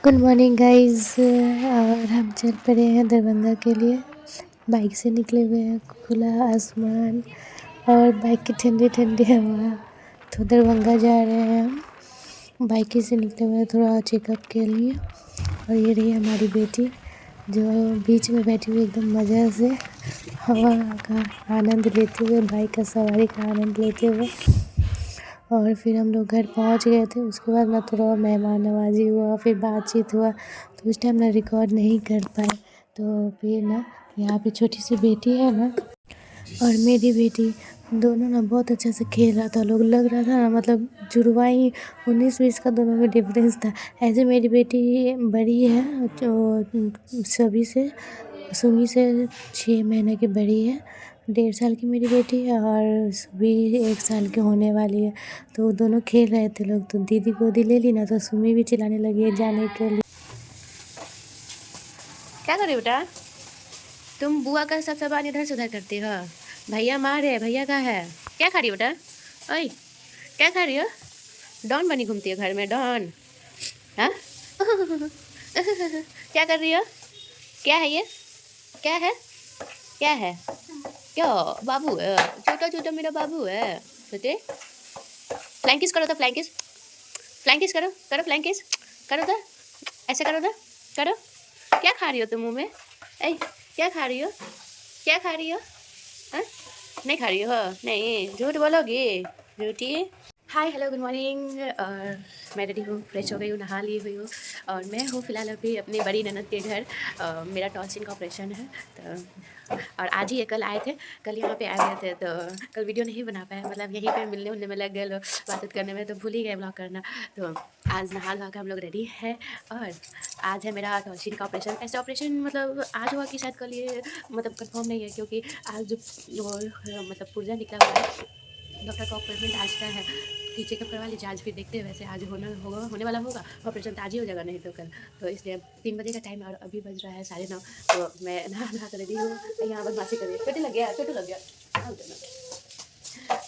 Good morning guys. और हम चल पड़े हैं दरभंगा के लिए। बाइक से निकले हुए हैं, खुला आसमान और बाइक की ठंडी ठंडी हवा। तो दरभंगा जा रहे हैं हम, बाइक से निकले हुए हैं थोड़ा चेकअप के लिए। और ये रही हमारी बेटी जो बीच में बैठी हुई एकदम मज़े से हवा का आनंद लेते हुए, बाइक का सवारी का आनंद लेते हुए। और फिर हम लोग घर पहुंच गए थे। उसके बाद ना थोड़ा मेहमान नवाजी हुआ, फिर बातचीत हुआ, तो उस टाइम ना रिकॉर्ड नहीं कर पाए। तो फिर ना यहाँ पे छोटी सी बेटी है ना और मेरी बेटी, दोनों ना बहुत अच्छा से खेल रहा था। लोग लग रहा था ना मतलब जुड़वा ही 19-20 का दोनों में डिफरेंस था। ऐसे मेरी बेटी बड़ी है जो सभी से, सुमी से 6 महीने की बड़ी है। 1.5 साल की मेरी बेटी है और सुमी 1 साल की होने वाली है। तो दोनों खेल रहे थे लोग, तो दीदी गोदी ले ली ना, तो सुमी भी चिल्लाने लगी है जाने के लिए। क्या कर रही हो बेटा? तुम बुआ का सब सामान इधर से उधर करती हो। भैया मार है, भैया का है। क्या खा रही हो बेटा? ओए, क्या खा रही हो? डॉन बनी घूमती है घर में, डॉन। हाँ क्या कर रही हो? क्या है ये? क्या है? क्या है? क्या बाबू है? छोटा छोटा मेरा बाबू है। बेटे फ्लैंकिस करो तो, फ्लैंकिस फ्लैंकिस करो, करो फ्लैंकिस करो तो, ऐसे करो तो, करो। क्या खा रही हो तुम मुँह में? ऐ क्या खा रही हो? क्या खा रही हो? हाँ, नहीं खा रही हो? नहीं, झूठ बोलोगी, झूठी। Hi hello good morning. और मैं रेडी हूँ, फ्रेश हो गई हूँ, नहा ली हुई हूँ और मैं हूँ फ़िलहाल अभी अपनी बड़ी ननद के घर। मेरा टॉन्सिल का ऑपरेशन है तो, और आज ही ये कल आए थे, कल यहाँ पे आए हुए थे। तो कल वीडियो नहीं बना पाए, मतलब यहीं पे मिलने उलने में लग गए लोग, बात करने में, तो भूल ही गए ब्लॉग करना। तो आज नहा धो के हम लोग रेडी है और आज है मेरा टॉन्सिल का ऑपरेशन। ऐसे ऑपरेशन मतलब आज हुआ कि शायद कल, ये मतलब कंफर्म नहीं है, क्योंकि आज वो मतलब पुर्जा निकला हुआ है। डॉक्टर का अपॉइंटमेंट आज का है कि चेकअप करवा लीजिए, आज फिर देखते हैं। वैसे आज होने वाला होगा ऑपरेशन, तो आज ही हो जाएगा, नहीं तो कल। तो इसलिए 3 बजे का टाइम है और अभी बज रहा है 9:30। तो मैं नहा कर रेडी हूँ, यहाँ बदमाशी करिए, छोटे लग गया, छोटू लग गया।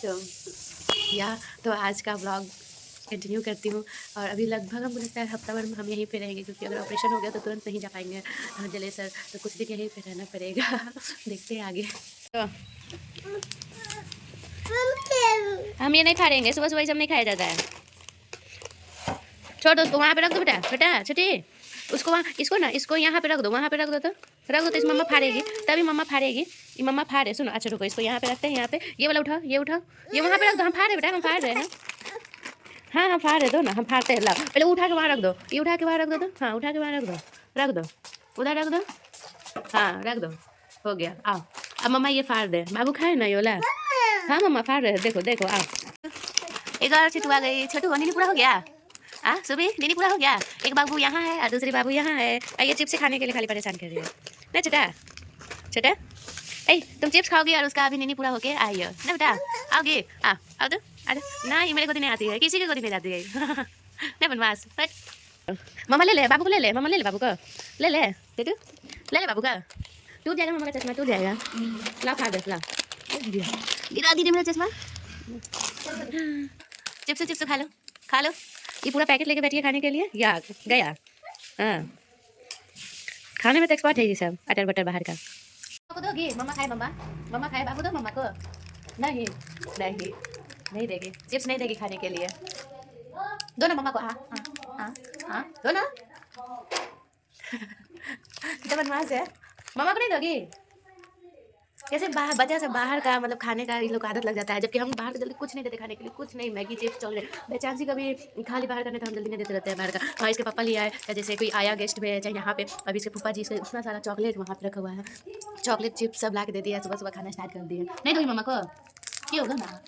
तो तो आज का ब्लॉग कंटिन्यू करती हूँ। और अभी लगभग हमको लगता है हफ्ता भर हम यहीं पे रहेंगे, क्योंकि अगर ऑपरेशन हो गया तो तुरंत नहीं जा पाएंगे जलेसर, तो कुछ दिन यहीं पे रहना पड़ेगा। देखते हैं आगे। तो हम ये नहीं खा रहेंगे, सुबह सुबह सब नहीं खाया जाता है। छोड़ दो उसको, वहाँ पे रख दो बेटा, बेटा छोटी, उसको वहाँ, इसको ना, इसको यहाँ पे रख दो, वहाँ पे रख दो, तो रख दो तो इस मम्मा फाड़ेगी, तभी मम्मा फाड़ेगी। ये मम्मा फाड़े, सुनो। अच्छा रुको, इसको यहाँ पे रखते हैं, यहाँ पे ये वाला उठाओ, ये उठाओ, ये वहाँ पे रख दो। हम फाड़ रहे बेटा, हम फाड़ रहे हैं। हाँ हाँ फाड़ रहे दो ना, हम फाड़ते हैं। लाओ पहले उठा के वहाँ रख दो, ये उठा के वहाँ रख दो, तो हाँ उठा के वहाँ रख दो, रख दो, उधर रख दो, हाँ रख दो, हो गया। आओ अब मम्मा ये फाड़ दे, बाबू खाए ना योला। हाँ मम्मा फाड़ रहे, देखो देखो। आओ एक और छिटू आ गई, छोटू नीनी पूरा हो गया। सुबह नीनी पूरा हो गया। एक बाबू यहाँ है और दूसरी बाबू यहाँ है। ये चिप्स खाने के लिए खाली परेशान कर रही है ना छोटा, छोटा। तुम चिप्स खाओगी और उसका अभी नीनी पूरा होके आई हो ना बेटा। आओगे, आओ तो आ जाओ ना, ये मेरे गोदी नहीं आती है, किसी की गोदी नहीं जाती है। नहीं बनवास, मम्मा ले ले बाबू को, ले ले मम्मा, ले ले बाबू को, ले ले छोटू, ले ले बाबू का। टूट जाएगा मम्मा का चश्मा, टूट जाएगा। ला खा दे, ला गिरा दीजिए मेरा चश्मा। चिप्स चिप्स खा लो, खा लो। ये पूरा पैकेट लेके बैठी है खाने के लिए, या गया। हाँ खाने में तो एक्सपर्ट है ये सब, अटर बटर बाहर का। को दोगी? मम्मा खाए, मम्मा मम्मा खाए, बाबू दो मम्मा को। नहीं नहीं नहीं देगी, चिप्स नहीं देगी खाने के लिए। दो ना मम्मा को, हाँ हाँ हाँ हाँ दो ना। कितना बदमाश है, मम्मा को नहीं दोगी? कैसे बच्चा से बाहर का मतलब खाने का ये लोग आदत लग जाता है, जबकि हम बाहर का जल्दी कुछ नहीं देते खाने के लिए, कुछ नहीं, मैगी चिप्स चॉकलेट। बेचांसी कभी खाली बाहर का नहीं, तो हम जल्दी नहीं देते रहते हैं बाहर का। हाँ इसके पापा ले आए, जैसे कोई आया गेस्ट में, चाहे यहाँ पे अभी इसके पप्पा जी, इसका इतना सारा चॉकलेट वहाँ पे रखा हुआ है, चॉकलेट चिप्स सब ला के दे दिया, सुबह सुबह खाना स्टार्ट कर दिए। नहीं दोगी मम्मा को? क्यों होगा ना,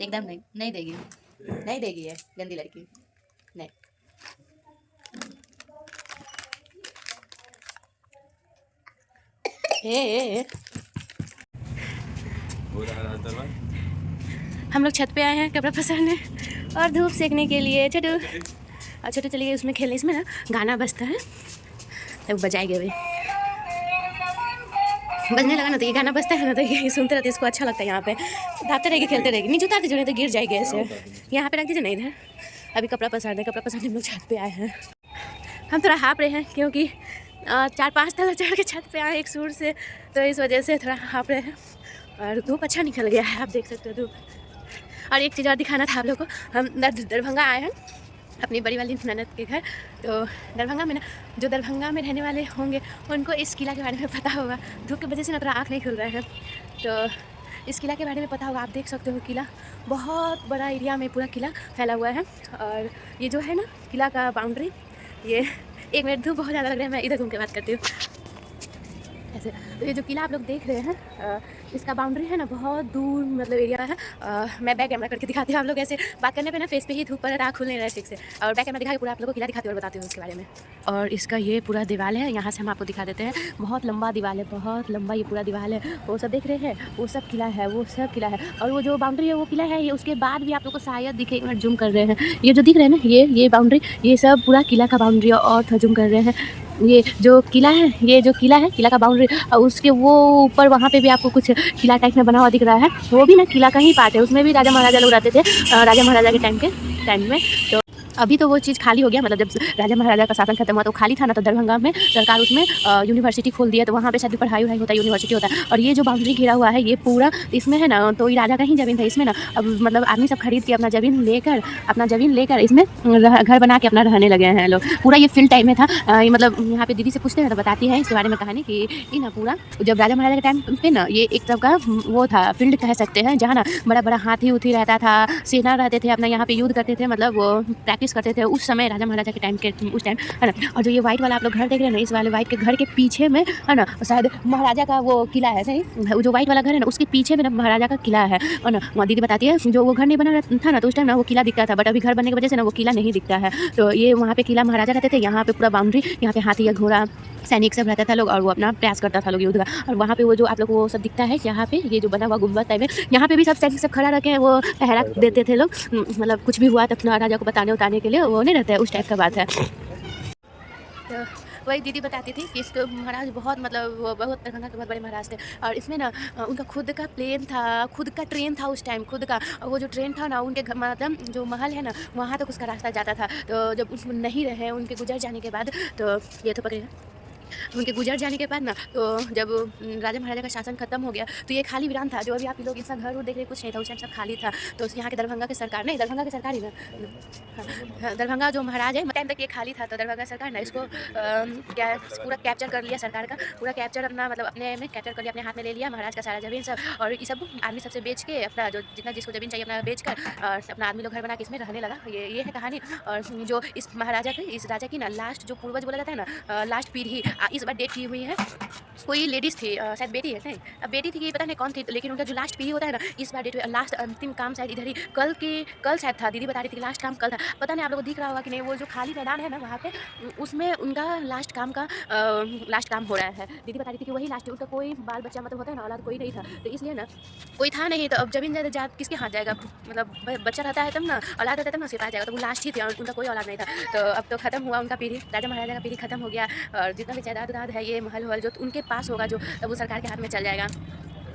एकदम नहीं, नहीं देगी, नहीं देगी, है गंदी लड़की, नहीं। हम लोग छत पे आए हैं कपड़ा पसारने और धूप सेकने के लिए। छोटू और छोटू चलिए उसमें खेलने, इसमें ना गाना बजता है, तब बजाएंगे अभी। बजने लगा ना, तो ये गाना बजता है ना, तो ये सुनते रहते, इसको अच्छा लगता है। यहाँ पे भागते रहेगी, खेलते रहेगी, नीचे उतार दीजिए नहीं तो गिर जाएगी ऐसे। यहाँ पे रख दीजिए, नहीं इधर। अभी कपड़ा पसारने हम लोग छत पे आए हैं। हम थोड़ा हाँप रहे हैं क्योंकि 4-5 तला चढ़ के छत पे आए एक सूर से, तो इस वजह से थोड़ा हाँप रहे हैं। और धूप अच्छा निकल गया है, आप देख सकते हो धूप। और एक चीज़ और दिखाना था आप लोग को, हम दरभंगा आए हैं अपनी बड़ी वाली ननद के घर। तो दरभंगा में ना, जो दरभंगा में रहने वाले होंगे उनको इस किला के बारे में पता होगा। धूप की वजह से ना थोड़ा आँख नहीं खुल रहा है, तो इस किला के बारे में पता होगा। आप देख सकते हो किला बहुत बड़ा एरिया में पूरा किला फैला हुआ है। और ये जो है ना किला का बाउंड्री, ये 1 मिनट धूप बहुत ज़्यादा लग रहा है, मैं इधर घूम के बात करती हूँ ऐसे। तो ये जो किला आप लोग देख रहे हैं, इसका बाउंड्री है ना बहुत दूर मतलब एरिया है। मैं बैक कैमरा करके दिखाती हूँ। आप लोग ऐसे बात करने पे ना फेस पे ही धूप पर आँख खुल नहीं रहा है ठीक से, और बैक कैमरा दिखा के पूरा आप लोगों को किला दिखाती हूँ और बताती हूँ उसके बारे में। और इसका ये पूरा दीवार है, यहाँ से हम आपको दिखा देते हैं। बहुत लंबा दीवार है, बहुत लंबा ये पूरा दीवार है। वो सब देख रहे हैं, वो सब किला है, वो सब किला है। और वो जो बाउंड्री है वो किला है, ये उसके बाद भी आप लोग को शायद दिखे। एक मिनट जूम कर रहे हैं, ये जो दिख रहे हैं ना, ये बाउंड्री, ये सब पूरा किला का बाउंड्री। और थोड़ा जूम कर रहे हैं, ये जो किला है, ये जो किला है किला का बाउंड्री, और उसके वो ऊपर वहाँ पे भी आपको कुछ किला टाइप में बना हुआ दिख रहा है। वो भी ना किला का ही पार्ट है, उसमें भी राजा महाराजा लोग रहते थे, राजा महाराजा के टाइम में। तो अभी तो वो चीज़ खाली हो गया, मतलब जब राजा महाराजा का शासन खत्म हुआ तो खाली था ना, तो दरभंगा में सरकार उसमें यूनिवर्सिटी खोल दिया, तो वहाँ पे शायद भी पढ़ाई होता है, यूनिवर्सिटी होता है। और ये जो बाउंड्री घिरा हुआ है ये पूरा, इसमें है ना, तो ये राजा का ही ज़मीन था। इसमें ना अब मतलब आदमी सब खरीद के अपना ज़मीन लेकर इसमें घर बना के अपना रहने लगे हैं लोग। पूरा ये फील्ड टाइम में था। ये मतलब यहाँ पे दीदी से पूछते हैं तो बताती है इसके बारे में कहानी कि ये ना पूरा जब राजा महाराजा के टाइम पे ना, ये एक तरह का वो था, फील्ड कह सकते हैं, जहाँ ना बड़ा बड़ा हाथी उथी रहता था, सेना रहते थे, अपना यहाँ पे युद्ध करते थे, मतलब वो प्रैक्टिस करते थे उस समय राजा महाराजा के टाइम उस टाइम, है ना। और जो ये वाइट वाला आप लोग घर देख रहे हैं ना, इस वाले वाइट के घर के पीछे में है ना शायद महाराजा का वो किला है। सही, जो वाइट वाला घर है ना उसके पीछे में ना महाराजा का किला है ना। वहाँ दीदी बताती है जो वो घर नहीं बना था ना, तो उस टाइम ना वो किला दिखता था, बट अभी घर बनने की वजह से ना वो किला नहीं दिखता है। तो ये वहाँ पे किला महाराजा रहते थे, यहाँ पे पूरा बाउंड्री, यहाँ पे हाथी या घोड़ा सैनिक सब रहता था लोग, और वो अपना प्रयास करता था लोग युद्ध का। और वहाँ पे वो जो आप लोग वो सब दिखता है, यहाँ पे ये जो बना हुआ गुम्बद टाइप में, यहाँ पे भी सब सैनिक सब खड़ा रख के वो पहरा देते थे लोग, मतलब कुछ भी हुआ तो राजा को बताने के लिए वो नहीं रहता है, उस टाइप का बात है। तो वही दीदी बताती थी कि इसको महाराज बहुत मतलब वो बहुत दरभंगा के बहुत बड़े महाराज थे। और इसमें ना उनका खुद का प्लेन था, खुद का ट्रेन था उस टाइम, खुद का। वो जो ट्रेन था ना, उनके मतलब जो महल है ना वहाँ तक उसका रास्ता जाता था। तो जब उसमें नहीं रहे, उनके गुजर जाने के बाद, तो ये तो पकड़ेगा, उनके गुजर जाने के बाद ना, तो जब राजा महाराजा का शासन खत्म हो गया तो ये खाली वीरान था। जो अभी आप लोग इसका घर देख रहे कुछ नहीं था, उस टाइम सब खाली था। तो यहाँ के दरभंगा की सरकार, नहीं दरभंगा की सरकार ही ना, हाँ, दरभंगा जो महाराज है टाइम तक ये खाली था, तो दरभंगा सरकार ना इसको क्या पूरा कैप्चर कर लिया, सरकार का पूरा कैप्चर अपना मतलब अपने में कैप्चर कर लिया, अपने हाथ में ले लिया महाराज का सारा ज़मीन सब। और ये सब आदमी सबसे बेच के अपना जो जितना जिसको ज़मीन चाहिए अपना बेच कर, और अपना आदमी लोग घर बना के इसमें रहने लगा। ये है कहानी। और जो इस महाराजा की, इस राजा की ना लास्ट जो पूर्वज बोला जाता है ना, लास्ट पीढ़ी इस बार डेट की हुई है। कोई लेडीज़ थी, शायद बेटी है, नहीं अब बेटी थी कि पता नहीं कौन थी, लेकिन उनका जो लास्ट पीढ़ी होता है ना, इस बार डेट लास्ट अंतिम काम शायद इधर ही कल शायद था। दीदी बता रही थी कि लास्ट काम कल था, पता नहीं आप लोगों को दिख रहा होगा कि नहीं। वो जो खाली मैदान है ना वहाँ पे, उसमें उनका लास्ट काम हो रहा है। दीदी बता रही थी कि वही लास्ट, उनका कोई बाल बच्चा मतलब होता है ना, औलाद कोई नहीं था, तो इसलिए ना कोई था नहीं। तो अब जमीन जायदाद किसके हाथ जाएगा, मतलब बच्चा रहता है तब ना, औलाद रहता है तब ना उसके पास जाएगा। तो वो लास्ट ही थे और उनका कोई औलाद नहीं था। तो अब तो खत्म हुआ उनका पीढ़ी, राजा महाराजा का पीढ़ी खत्म हो गया। और जितना भी जायदाद है, ये महल वहल जो उनके पास होगा, जो तब वो सरकार के हाथ में चल जाएगा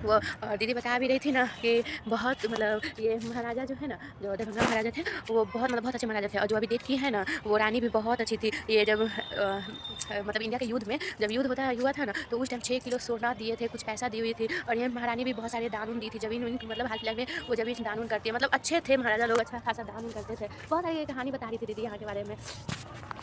वो। और दीदी बता भी रही थी ना कि बहुत मतलब ये महाराजा जो है ना, जो दरभंगा महाराजा थे, वो बहुत अच्छे महाराजा थे। और जो अभी डेट की है ना, वो रानी भी बहुत अच्छी थी। ये जब मतलब इंडिया के युद्ध में जब युद्ध हुआ था ना, तो उस टाइम 6 किलो सोना दिए थे, कुछ पैसा दी हुई थी। और ये महारानी भी बहुत सारे दान दी थी, जमीन मतलब हाल फिलहाल में वो जमीन दान करती है, मतलब अच्छे थे महाराजा लोग, अच्छा खासा दान करते थे। बहुत सारी कहानी बता रही थी दीदी यहाँ के बारे में,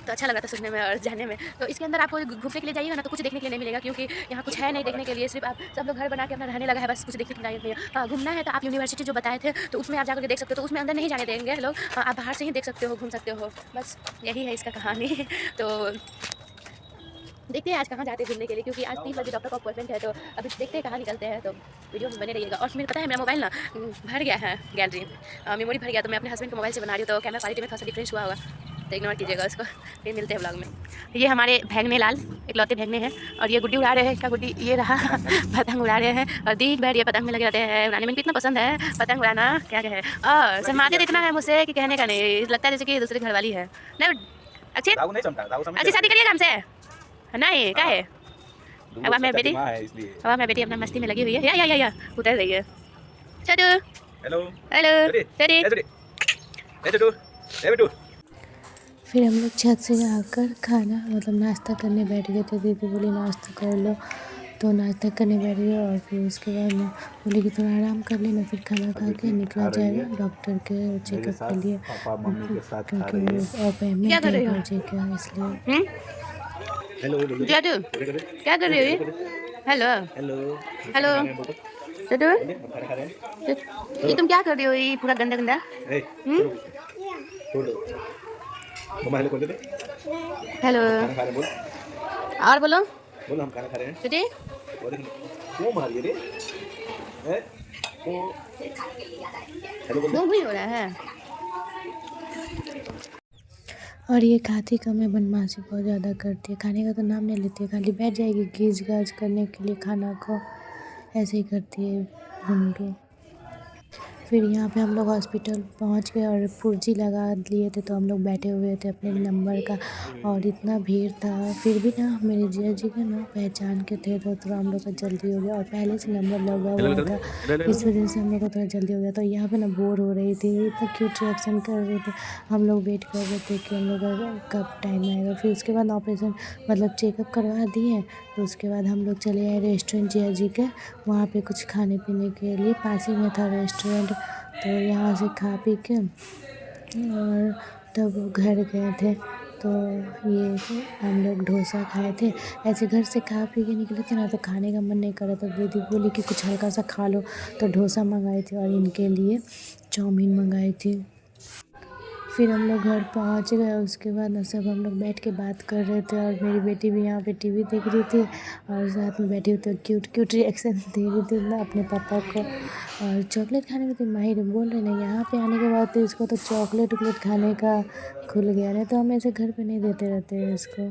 तो अच्छा लगा था सुनने में और जानने में। तो इसके अंदर आपको घूमने के लिए जाइएगा ना, तो कुछ देखने के लिए नहीं मिलेगा, क्योंकि यहाँ कुछ है नहीं देखने के लिए। सिर्फ आप सब लोग घर बना के अपना रहने लगा है, बस कुछ देखने के लिए नहीं है। घूमना है तो आप यूनिवर्सिटी जो बताए थे, तो उसमें आप जाकर के देख सकते हो। तो उसमें अंदर नहीं जाने देंगे लोग, आप बाहर से ही देख सकते हो, घूम सकते हो, बस यही है इसका कहानी। तो देखते हैं आज कहाँ जाते हैं घूमने के लिए, क्योंकि आज 3 बजे डॉक्टर का अपॉइंटमेंट है। तो अभी देखते हैं कहाँ निकलते हैं, तो वीडियो में बने रहिएगा। और मेरे पता है मेरा मोबाइल ना भर गया है, गैलरी मेमोरी भर गया, तो मैं अपने हस्बैंड के मोबाइल से बना रही हूँ, तो कैमरा क्वालिटी में थोड़ा सा डिफरेंस हुआ होगा, तो इग्नोर कीजिएगा उसको। फिर मिलते हैं व्लॉग में। ये हमारे भैगने लाल इकलौते भैगने हैं, और ये गुड्डी उड़ा रहे हैं। क्या गुड्डी ये रहा पतंग उड़ा रहे हैं, और दिन भर ये पतंग में लगे रहते हैं। उड़ाने में इतना पसंद है पतंग उड़ाना, क्या कहे। और शर्माते तो इतना है मुझसे कि कहने का नहीं, लगता है जैसे कि दूसरे घर वाली है। नहीं अच्छी शादी करिएगा हमसे, नहीं क्या है। अब मेरी बेटी अपना मस्ती में लगी हुई है, या उतर रही है। हेलो हेलो फिर हम लोग छत से आकर खाना मतलब नाश्ता करने बैठ गए थे। दीदी बोली नाश्ता कर लो, तो नाश्ता करने बैठ गए। और फिर उसके बाद मैं बोली कि थोड़ा आराम कर लेना, फिर खाना खा के निकला जाएगा डॉक्टर के चेकअप के लिए, क्योंकि वो क्या अपॉइंटमेंट कर है रही एक हो? बजे का, इसलिए। जादू क्या कर रही हो ये? हेलो हेलो जादू, ये तुम क्या कर रही हो? ये पूरा गंदा गंदा। हेलो और बोलो हम खाना खा रहे हैं। जादू, क्यों मार रही है रे? वो भी हो रहा है। और ये खाती कम है, बदमाशी बहुत ज़्यादा करती है, खाने का तो नाम नहीं लेती है, खाली बैठ जाएगी गीज गाज करने के लिए खाना को, ऐसे ही करती है गुंडू। फिर यहाँ पे हम लोग हॉस्पिटल पहुँच गए और पुर्जी लगा लिए थे, तो हम लोग बैठे हुए थे अपने नंबर का, और इतना भीड़ था। फिर भी ना मेरे जीजा जी का ना पहचान के थे, तो थोड़ा हम लोग का जल्दी हो गया, और पहले से नंबर लगा हुआ था, इस वजह से हम लोग का थोड़ा जल्दी हो गया। तो यहाँ पे ना बोर हो रही थी, इतना क्यूट रिएक्शन कर रहे थे, हम लोग वेट कर रहे थे कि हम लोग का कब टाइम आएगा। फिर उसके बाद ऑपरेशन मतलब चेकअप करवा दिए, तो उसके बाद हम लोग चले आए रेस्टोरेंट जीजा जी के, वहाँ पे कुछ खाने पीने के लिए, पास ही में था रेस्टोरेंट, तो यहाँ से खा पी के और तब घर गए थे। तो ये हम लोग डोसा खाए थे, ऐसे घर से खा पी के निकले थे ना, तो खाने का मन नहीं कर रहा था। दीदी बोली कि कुछ हल्का सा खा लो, तो डोसा मंगाई थी और इनके लिए चाउमीन मंगाई थी। फिर हम लोग घर पहुंच गए, उसके बाद ना सब हम लोग बैठ के बात कर रहे थे, और मेरी बेटी भी यहाँ पे टीवी देख रही थी और साथ में बैठी हुई, तो क्यूट क्यूट रिएक्शन दे रही थी ना अपने पापा को। और चॉकलेट खाने में तो माहिर बोल रहे ना, यहाँ पे आने के बाद तो इसको तो चॉकलेट वॉकलेट खाने का खुल गया, नहीं तो हम ऐसे घर पे नहीं देते रहते हैं इसको।